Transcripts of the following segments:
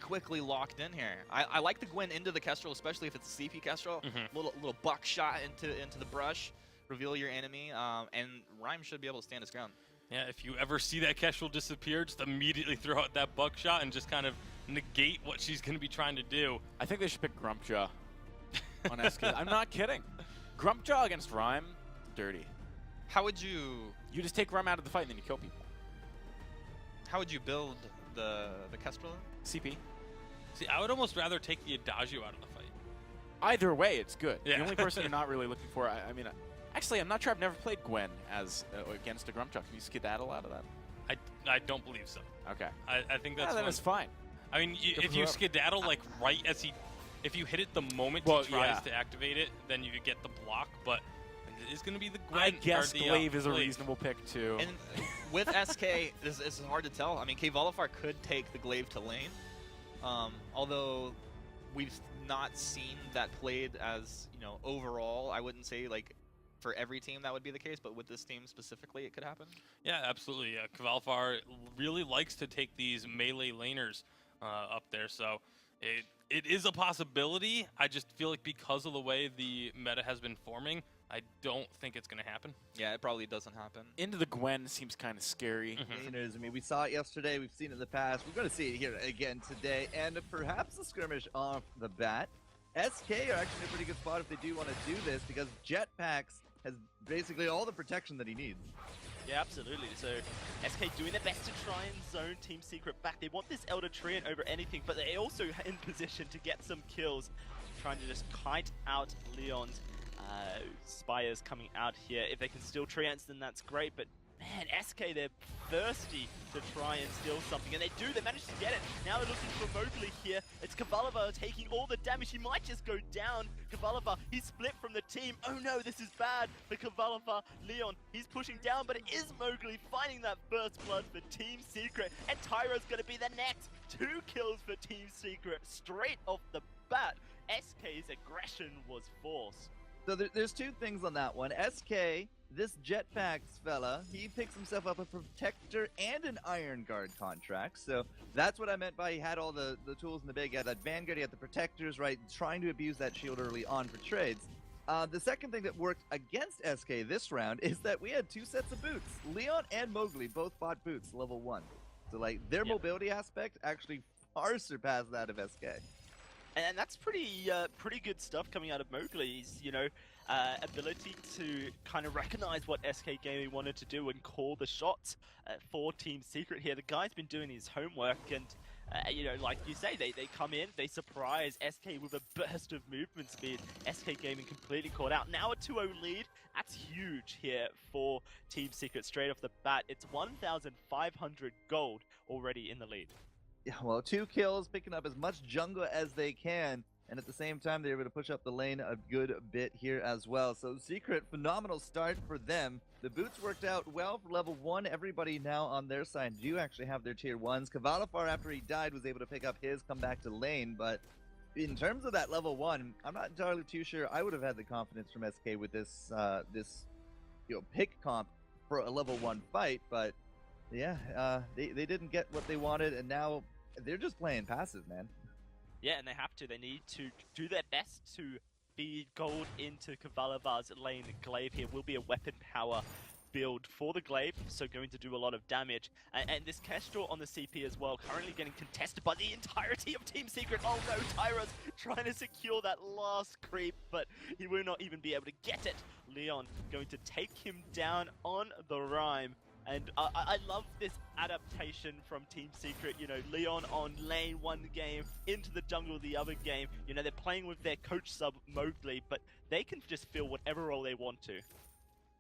quickly locked in here. I like the Gwen into the Kestrel, especially if it's a CP Kestrel. Little buckshot into the brush, reveal your enemy, and Rhyme should be able to stand his ground. Yeah, if you ever see that Kestrel disappear, just immediately throw out that buckshot and just kind of negate what she's going to be trying to do. I think they should pick Grumpjaw on SK. I'm not kidding. Grumpjaw against Rhyme, dirty. How would you... You just take Rhyme out of the fight and then you kill people. How would you build the Kestrel? CP. See, I would almost rather take the Adagio out of the fight. Either way, it's good. Yeah. The only person you're not really looking for, I mean, actually, I'm not sure. I've never played Gwen as against a Grumpjaw. Can you skedaddle out of that? I don't believe so. Okay. I think that's then it's fine. I mean, if you skedaddle like right as if you hit it the moment he tries to activate it, then you get the block. But it's going to be the Gwen. I guess Glaive is a reasonable pick too. And with SK, this is hard to tell. I mean, Kvalifar could take the Glaive to lane, although we've not seen that played as, you know, overall. I wouldn't say like for every team that would be the case, but with this team specifically, it could happen. Yeah, absolutely. Kvalifar really likes to take these melee laners up there, so it is a possibility. I just feel like because of the way the meta has been forming, I don't think it's going to happen. Yeah, it probably doesn't happen. Into the Gwen seems kind of scary. Laners, I mean, we saw it yesterday, we've seen it in the past, we're going to see it here again today, and perhaps a skirmish off the bat. SK are actually in a pretty good spot if they do want to do this, because Jetpacks has basically all the protection that he needs. Yeah, absolutely. So SK doing their best to try and zone Team Secret back. They want this Elder Treant over anything, but they're also in position to get some kills, trying to just kite out Leon's Spires coming out here. If they can steal Treants, then that's great, but man, SK, they're thirsty to try and steal something, and they do. They manage to get it. Now they're looking for Mowgli here. It's Kvalifar taking all the damage. He might just go down. Kvalifar, he's split from the team. Oh no, this is bad for Kvalifar. Leon, he's pushing down, but it is Mowgli finding that first blood for Team Secret, and Tyra's going to be the next. 2 kills for Team Secret straight off the bat. SK's aggression was forced. So there's 2 things on that one. SK, this Jetpacks fella, he picks himself up a Protector and an Iron Guard contract. So that's what I meant by he had all the tools in the bag. He had that Vanguard, he had the Protectors, right? Trying to abuse that shield early on for trades. The second thing that worked against SK this round is that we had 2 sets of boots. Leon and Mowgli both bought boots, level 1. So like their mobility aspect actually far surpassed that of SK. And that's pretty good stuff coming out of Mowgli's, you know, ability to kind of recognize what SK Gaming wanted to do and call the shots for Team Secret here. The guy's been doing his homework, and you know, like you say, they come in, they surprise SK with a burst of movement speed. SK Gaming completely caught out. Now a 2-0 lead. That's huge here for Team Secret straight off the bat. It's 1,500 gold already in the lead. Yeah, well, 2 kills, picking up as much jungle as they can, and at the same time, they're able to push up the lane a good bit here as well. So Secret, phenomenal start for them. The boots worked out well for level 1. Everybody now on their side do actually have their tier 1s. Kvalifar, after he died, was able to pick up his, come back to lane, but in terms of that level 1, I'm not entirely too sure I would have had the confidence from SK with this, pick comp for a level 1 fight, but yeah, they didn't get what they wanted, and now they're just playing passive, man. Yeah, and they have to. They need to do their best to feed gold into Kvalifar's lane. Glaive here will be a weapon power build for the Glaive, so going to do a lot of damage. And this Kestrel on the CP as well, currently getting contested by the entirety of Team Secret. Oh no, Tyra's trying to secure that last creep, but he will not even be able to get it. Leon going to take him down on the Rhyme. And I love this adaptation from Team Secret. You know, Leon on lane one game, into the jungle the other game. You know, they're playing with their coach sub Mowgli, but they can just fill whatever role they want to.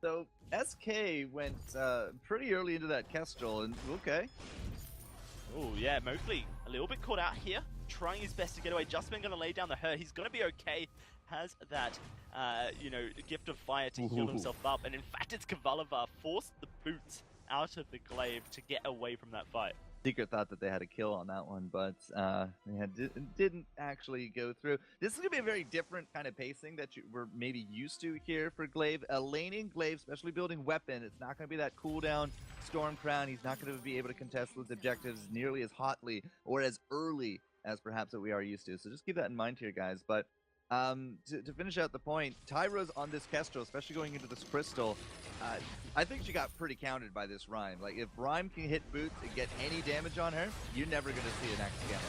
So SK went pretty early into that Kestrel, and okay. Oh yeah, Mowgli a little bit caught out here, trying his best to get away. Justman going to lay down the hurt. He's going to be okay. Has that, gift of fire to heal himself up. And in fact, it's Kvalifar forced the boots out of the Glaive to get away from that fight. Secret thought that they had a kill on that one, but didn't actually go through. This is going to be a very different kind of pacing that you were maybe used to here for Glaive. A laning Glaive, especially building weapon, it's not going to be that cooldown Storm Crown. He's not going to be able to contest those objectives nearly as hotly or as early as perhaps what we are used to. So just keep that in mind here, guys. But to finish out the point, Tyra's on this Kestrel, especially going into this Crystal. I think she got pretty counted by this Rhyme. Like, if Rhyme can hit Boots and get any damage on her, you're never going to see an Axe Gamma.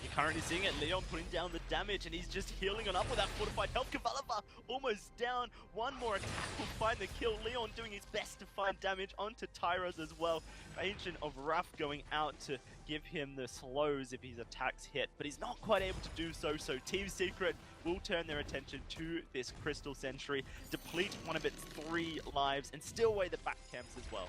You're currently seeing it, Leon putting down the damage, and he's just healing on up with that fortified health. Cavalava almost down. One more attack will find the kill. Leon doing his best to find damage onto Tyra's as well. Ancient of Wrath going out to give him the slows if his attacks hit, but he's not quite able to do so. So Team Secret will turn their attention to this Crystal Sentry, deplete one of its 3 lives, and steal away the back camps as well.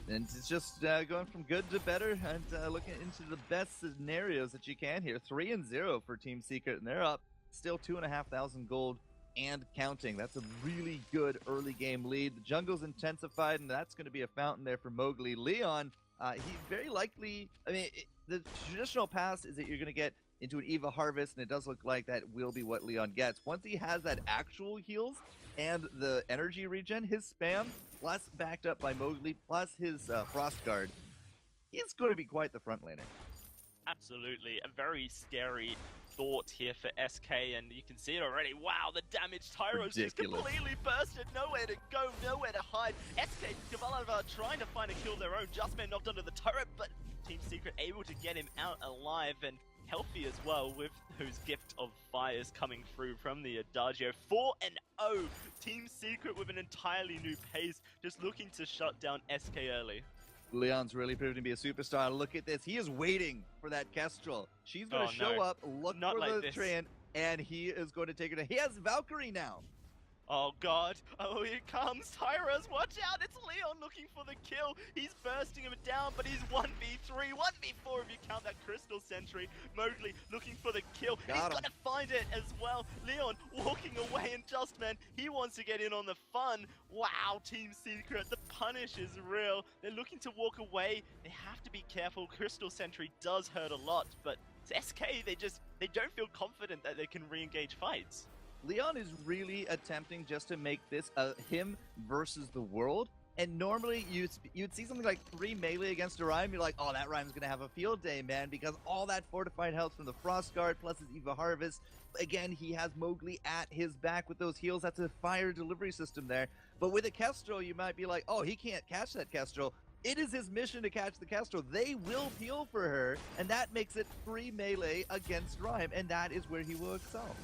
And it's just going from good to better and looking into the best scenarios that you can here. 3-0 for Team Secret, and they're up still 2,500 gold and counting. That's a really good early game lead. The jungle's intensified, and that's going to be a fountain there for Mowgli. Leon, he very likely, I mean, the traditional pass is that you're going to get into an Eva Harvest, and it does look like that will be what Leon gets. Once he has that actual heals and the energy regen, his spam, plus backed up by Mowgli, plus his Frost Guard, he's going to be quite the front laner. Absolutely, a very scary thought here for SK, and you can see it already. Wow, the damage. Tyro's just completely bursted. Nowhere to go, nowhere to hide. SK, Cavalava trying to find a kill of their own. Justman knocked onto the turret, but Team Secret able to get him out alive and healthy as well, with those gift of fires coming through from the Adagio. 4-0, Team Secret with an entirely new pace, just looking to shut down SK early. Leon's really proving to be a superstar. Look at this. He is waiting for that Kestrel. She's going to show up, look Not for like the this. Treant, and he is going to take her down. He has Valkyrie now. Oh god, oh here comes Tyra's, watch out, it's Leon looking for the kill. He's bursting him down, but he's 1v3, 1v4 if you count that Crystal Sentry. Mowgli looking for the kill, and he's gonna find it as well. Leon walking away, and Justman, he wants to get in on the fun. Wow, Team Secret, the punish is real. They're looking to walk away, they have to be careful. Crystal Sentry does hurt a lot, but SK, they don't feel confident that they can re-engage fights. Leon is really attempting just to make this him versus the world. And normally you'd see something like 3 melee against a Rhyme. You're like, oh, that Rhyme's going to have a field day, man, because all that fortified health from the Frost Guard plus his Eva Harvest. Again, he has Mowgli at his back with those heals. That's a fire delivery system there. But with a Kestrel, you might be like, oh, he can't catch that Kestrel. It is his mission to catch the Kestrel. They will peel for her, and that makes it 3 melee against Rhyme, and that is where he will excel.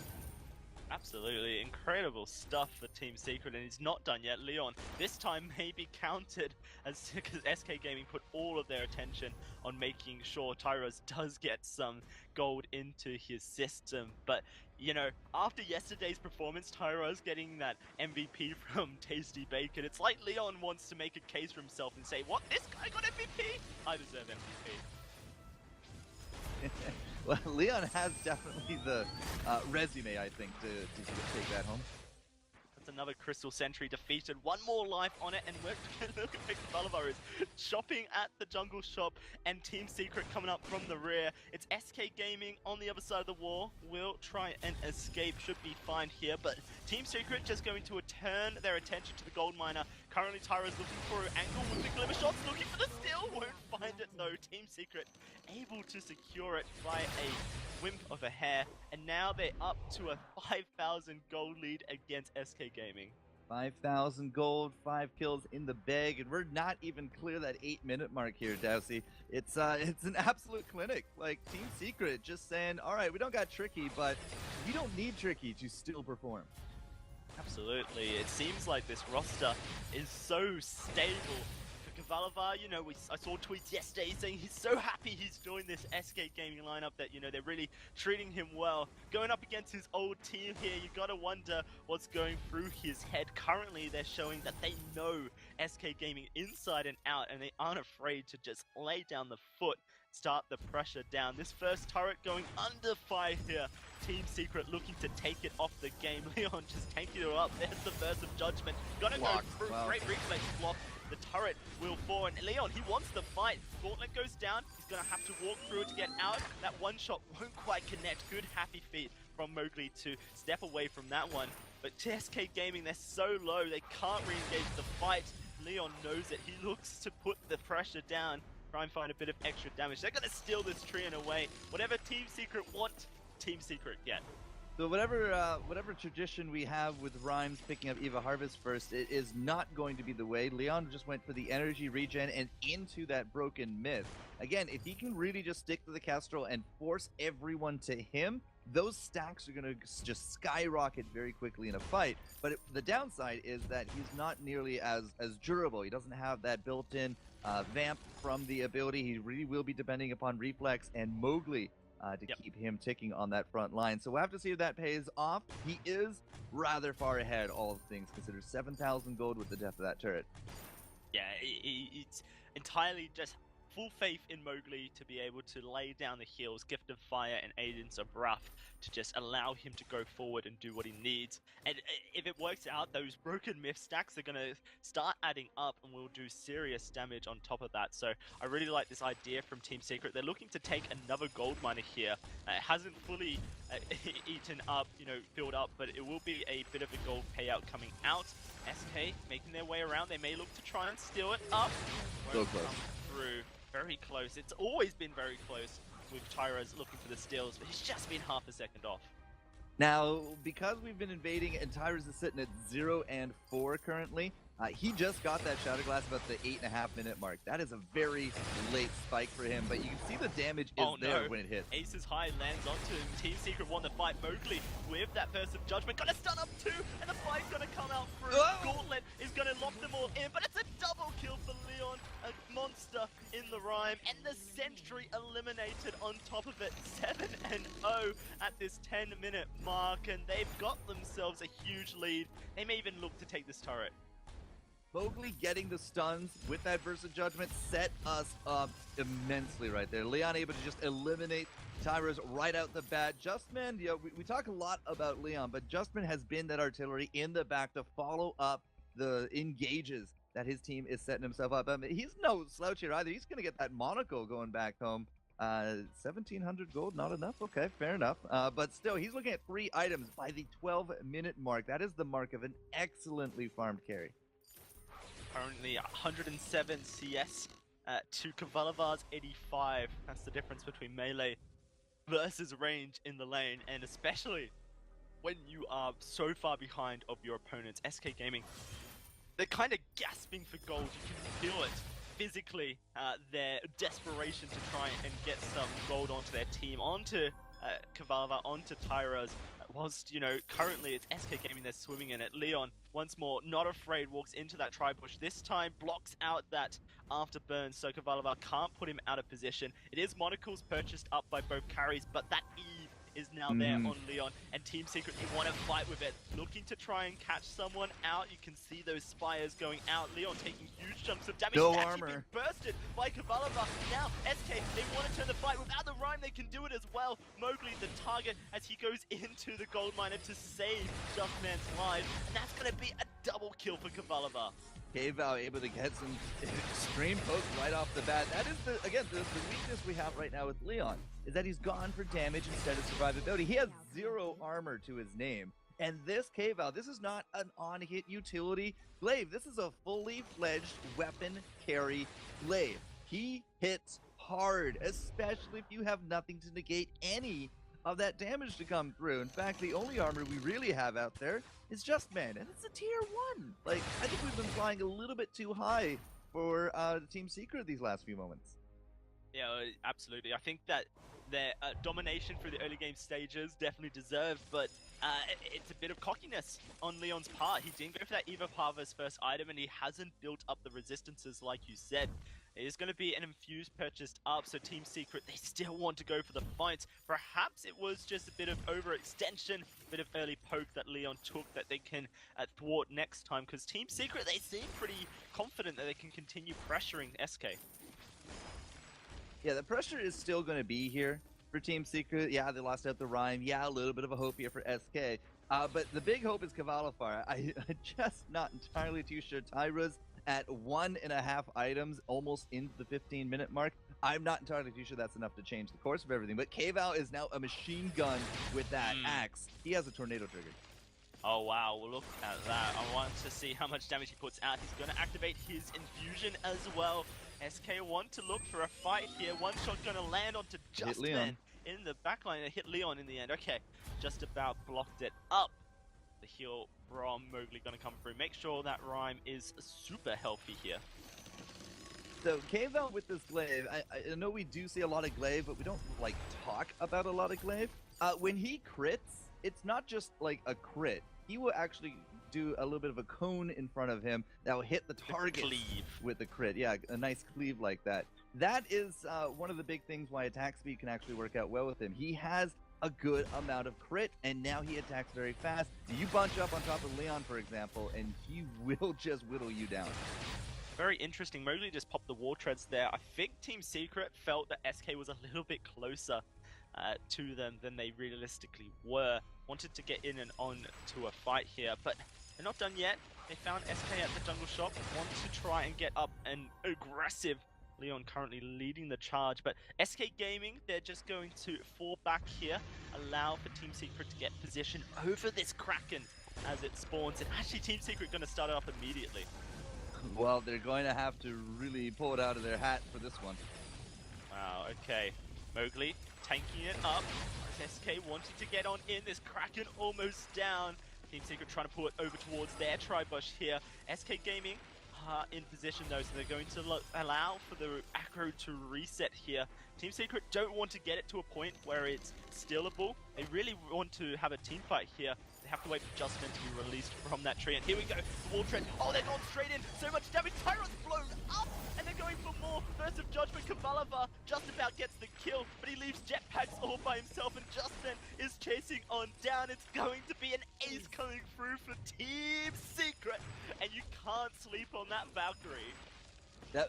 Absolutely incredible stuff for Team Secret, and he's not done yet. Leon this time may be counted, as because SK Gaming put all of their attention on making sure Tyros does get some gold into his system. But you know, after yesterday's performance, Tyros getting that MVP from Tasty Bacon, it's like Leon wants to make a case for himself and say, what, this guy got MVP? I deserve MVP. Well, Leon has definitely the resume, I think, to take that home. That's another Crystal Sentry defeated. One more life on it, and we're going to look at Cavalava is shopping at the jungle shop, and Team Secret coming up from the rear. It's SK Gaming on the other side of the wall. Will try and escape, should be fine here, but Team Secret just going to turn their attention to the gold miner. Currently, Tyra's looking for an angle with the glimmer shots, looking for the steal. Won't find it though. Team Secret able to secure it by a wimp of a hair, and now they're up to a 5,000 gold lead against SK Gaming. 5,000 gold, 5 kills in the bag, and we're not even clear that 8-minute mark here, Dowsey. It's an absolute clinic. Like, Team Secret just saying, all right, we don't got Tricky, but we don't need Tricky to still perform. Absolutely. It seems like this roster is so stable. For Cavalava, you know, I saw tweets yesterday saying he's so happy he's joined this SK Gaming lineup, that, you know, they're really treating him well. Going up against his old team here, you gotta wonder what's going through his head. Currently, they're showing that they know SK Gaming inside and out, and they aren't afraid to just lay down the foot, start the pressure down. This first turret going under fire here. Team Secret looking to take it off the game. Leon just tanking it up. There's the burst of judgment. Gotta go through. Wow. Great reflex block. The turret will fall, and Leon, he wants the fight. Gauntlet goes down. He's gonna have to walk through it to get out. That one shot won't quite connect. Good happy feet from Mowgli to step away from that one. But SK Gaming, they're so low, they can't re-engage the fight. Leon knows it. He looks to put the pressure down. try and find a bit of extra damage. They're going to steal this Treant away. Whatever Team Secret want, Team Secret get. So whatever tradition we have with Rhymes picking up Eva Harvest first, it is not going to be the way. Leon just went for the energy regen and into that broken myth. Again, if he can really just stick to the Castrol and force everyone to him, those stacks are going to just skyrocket very quickly in a fight. But the downside is that he's not nearly as durable. He doesn't have that built-in vamp from the ability. He really will be depending upon Reflex and Mowgli to keep him ticking on that front line. So we'll have to see if that pays off. He is rather far ahead, all things considered. 7,000 gold with the death of that turret. Yeah, it's entirely just full faith in Mowgli to be able to lay down the heals, Gift of Fire and Aiden's of Wrath to just allow him to go forward and do what he needs. And if it works out, those broken myth stacks are going to start adding up and will do serious damage on top of that. So I really like this idea from Team Secret. They're looking to take another gold miner here. It hasn't fully eaten up, filled up, but it will be a bit of a gold payout coming out. SK making their way around. They may look to try and steal it up. So close. Through. Very close. It's always been very close with Tyra's looking for the steals, but he's just been half a second off. Now, because we've been invading and Tyrus is sitting at 0 and 4 currently, he just got that Shadow Glass about the 8.5 minute mark. That is a very late spike for him, but you can see the damage is there when it hits. Aces High lands onto him. Team Secret won the fight. Mowgli with that Burst of Judgment. Gonna stun up too, and the fight's gonna come out through. Gauntlet is gonna lock them all in, but it's a double kill for Leon. A monster in the Rhyme, and the Sentry eliminated on top of it. 7-0 at this 10-minute mark, and they've got themselves a huge lead. They may even look to take this turret. Mowgli getting the stuns with that Burst of Judgment set us up immensely right there. Leon able to just eliminate Tyra's right out the bat. Justman, we talk a lot about Leon, but Justman has been that artillery in the back to follow up the engages that his team is setting himself up. I mean, he's no slouch here either. He's going to get that Monaco going back home. 1,700 gold, not enough? Okay, fair enough. But still, he's looking at 3 items by the 12-minute mark. That is the mark of an excellently farmed carry. Currently 107 CS to Kavalavar's 85. That's the difference between melee versus range in the lane, and especially when you are so far behind of your opponents. SK Gaming, they're kind of gasping for gold. You can feel it physically, their desperation to try and get some gold onto their team, onto Kavalavar, onto Tyra's. Whilst, currently it's SK Gaming, they're swimming in it. Leon, once more, not afraid, walks into that tri-bush. This time, blocks out that afterburn, so Kavalavar can't put him out of position. It is Monocles purchased up by both carries, but that Eve is now there on Leon, and Team Secret, they want to fight with it. Looking to try and catch someone out. You can see those spires going out. Leon taking huge chunks of damage. No He's armor. actually been bursted by Kavalavar. Now, SK, they want to turn the fight. Without the Rhyme, they can do it as well. Mowgli, the target, as he goes into the gold miner to save Justman's life. And that's going to be a double kill for Kavalavar. K-Val able to get some extreme pokes right off the bat. That is, the weakness we have right now with Leon, is that he's gone for damage instead of survivability. He has 0 armor to his name. And this K-Val, this is not an on-hit utility glaive. This is a fully fledged weapon carry glaive. He hits hard, especially if you have nothing to negate any of that damage to come through. In fact, the only armor we really have out there is Justman, and it's a tier 1. Like, I think we've been flying a little bit too high for Team Secret these last few moments. Yeah, absolutely. I think that their domination through the early game stages definitely deserved, but it's a bit of cockiness on Leon's part. He didn't go for that Eve of Harvest first item, and he hasn't built up the resistances like you said. It is going to be an infuse purchased up, so Team Secret, they still want to go for the fights. Perhaps it was just a bit of overextension, a bit of early poke that Leon took that they can thwart next time, because Team Secret, they seem pretty confident that they can continue pressuring SK. Yeah, the pressure is still going to be here for Team Secret. Yeah, they lost out the Rhyme. Yeah, a little bit of a hope here for SK. But the big hope is Kavalavar. I'm just not entirely too sure. Tyra's at 1.5 items, almost into the 15-minute mark. I'm not entirely too sure that's enough to change the course of everything. But K-Val is now a machine gun with that axe. He has a tornado trigger. Oh wow, well, look at that. I want to see how much damage he puts out. He's going to activate his infusion as well. SK want to look for a fight here. One shot gonna land onto Justman Leon. in the backline and hit Leon in the end. Okay, just about blocked it up. The heal from Mowgli gonna come through. Make sure that Rhyme is super healthy here. So KVL with this glaive, I know we do see a lot of glaive, but we don't like talk about a lot of glaive. When he crits, it's not just like a crit. He will actually do a little bit of a cone in front of him that will hit the target Cleave. with the crit. Yeah, a nice cleave like that. That is one of the big things why attack speed can actually work out well with him. He has a good amount of crit, and now he attacks very fast. You bunch up on top of Leon, for example, and he will just whittle you down. Very interesting. Mowgli just popped the war treads there. I think Team Secret felt that SK was a little bit closer to them than they realistically were. Wanted to get in and on to a fight here, but they're not done yet. They found SK at the jungle shop, want to try and get up and aggressive. Leon currently leading the charge, but SK Gaming, they're just going to fall back here, allow for Team Secret to get position over this Kraken as it spawns, and actually Team Secret going to start it up immediately. Well, they're going to have to really pull it out of their hat for this one. Wow, okay. Mowgli tanking it up. SK wanting to get on in. This Kraken almost down. Team Secret trying to pull it over towards their tri-bush here. SK Gaming in position though, so they're going to allow for the aggro to reset here. Team Secret don't want to get it to a point where it's stealable. They really want to have a team fight here. They have to wait for Justman to be released from that tree. And here we go, the wall tread. Oh, they're going straight in. So much damage. Tyro's blown up, and they're going for more. Burst of Judgment. Kavalava just about gets the kill, but he leaves jetpacks all by himself, and Justman is chasing on down. It's going to be an ace coming through for Team Secret, and you can't sleep on that Valkyrie.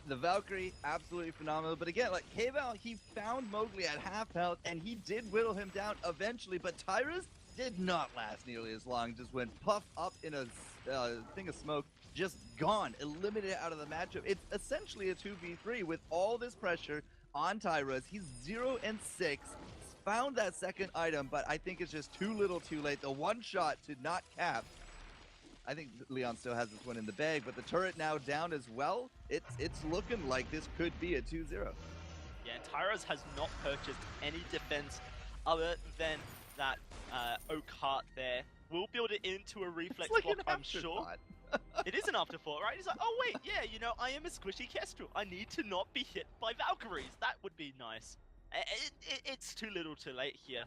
The Valkyrie, absolutely phenomenal. But again, like KVL, he found Mowgli at half health, and he did whittle him down eventually. But Tyra's did not last nearly as long. Just went puff up in a thing of smoke. Just gone, eliminated out of the matchup. It's essentially a 2v3 with all this pressure on Tyra's. He's 0 and 6. Found that second item, but I think it's just too little too late. The one shot to not cap. I think Leon still has this one in the bag, but the turret now down as well. It's looking like this could be a 2-0. Yeah, and Tyros has not purchased any defense other than that Oak Heart there. We'll build it into a reflex It's like block, an I'm sure. afterthought. It is an afterthought, right? He's like, oh wait, yeah, you know, I am a squishy Kestrel. I need to not be hit by Valkyries. That would be nice. It's too little too late here.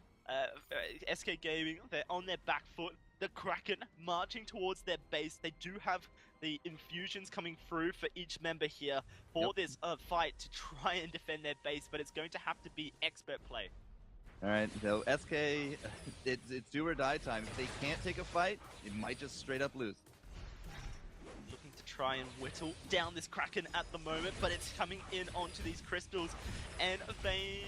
SK Gaming, they're on their back foot. The Kraken marching towards their base. They do have the infusions coming through for each member here for this fight to try and defend their base, but it's going to have to be expert play. All right, so SK, it's do or die time. If they can't take a fight, it might just straight up lose. Looking to try and whittle down this Kraken at the moment, but it's coming in onto these crystals and Vayne.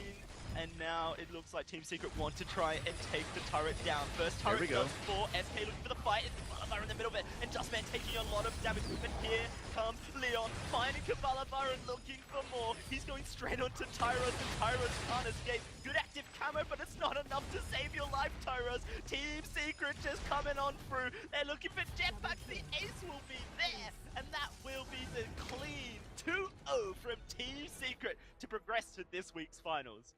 And now it looks like Team Secret want to try and take the turret down. First turret does for SK, looking for the fight. It's Kavalava in the middle of it, and Justman taking a lot of damage. But here comes Leon, finding Kavalava and looking for more. He's going straight onto Tyros, and Tyros can't escape. Good active camo, but it's not enough to save your life, Tyros. Team Secret just coming on through. They're looking for jetpacks. The ace will be there, and that will be the clean 2-0 from Team Secret to progress to this week's finals.